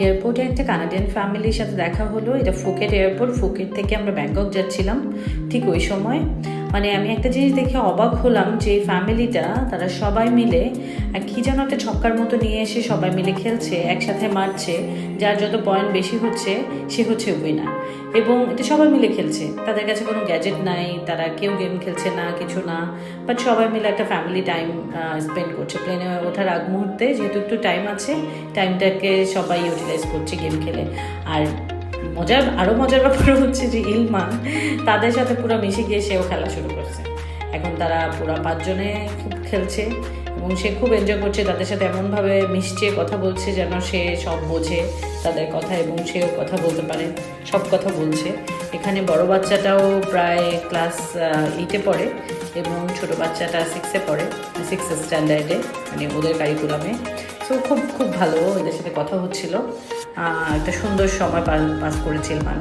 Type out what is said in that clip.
এয়ারপোর্টে একটা কানাডিয়ান ফ্যামিলির সাথে দেখা হলো। এটা ফুকেট এয়ারপোর্ট। ফুকেট থেকে আমরা ব্যাংকক যাচ্ছিলাম ঠিক ওই সময়। মানে আমি একটা জিনিস দেখে অবাক হলাম যে এই ফ্যামিলিটা তারা সবাই মিলে কী যেন একটা ছক্কার মতো নিয়ে এসে সবাই মিলে খেলছে, একসাথে মারছে। যার যত পয়েন্ট বেশি হচ্ছে সে হচ্ছে উইনার। এবং এটা সবাই মিলে খেলছে, তাদের কাছে কোনো গ্যাজেট নাই, তারা কেউ গেম খেলছে না, কিছু না, বাট সবাই মিলে একটা ফ্যামিলি টাইম স্পেন্ড করছে। প্লেনে ওঠার আগ মুহূর্তে যেহেতু একটু টাইম আছে, টাইমটাকে সবাই ইউটিলাইজ করছে গেম খেলে। আর আরও মজার ব্যাপার হচ্ছে যে ইলমান তাদের সাথে পুরো মিশে গিয়ে সেও খেলা শুরু করছে। এখন তারা পুরো 5 জনে খুব খেলছে এবং সে খুব এনজয় করছে, তাদের সাথে এমনভাবে মিশছে, কথা বলছে যেন সে সব বোঝে তাদের কথা এবং সেও কথা বলতে পারে, সব কথা বলছে। এখানে বড় বাচ্চাটাও প্রায় ক্লাস 8-এ পড়ে এবং ছোট বাচ্চাটা 6-এ পড়ে, 6 স্ট্যান্ডার্ডে, মানে ওদের কারিকুলামে। সো খুব খুব ভালো, এদের সাথে কথা হচ্ছিল। একটা সুন্দর সময় পাস করেছে ইলমান।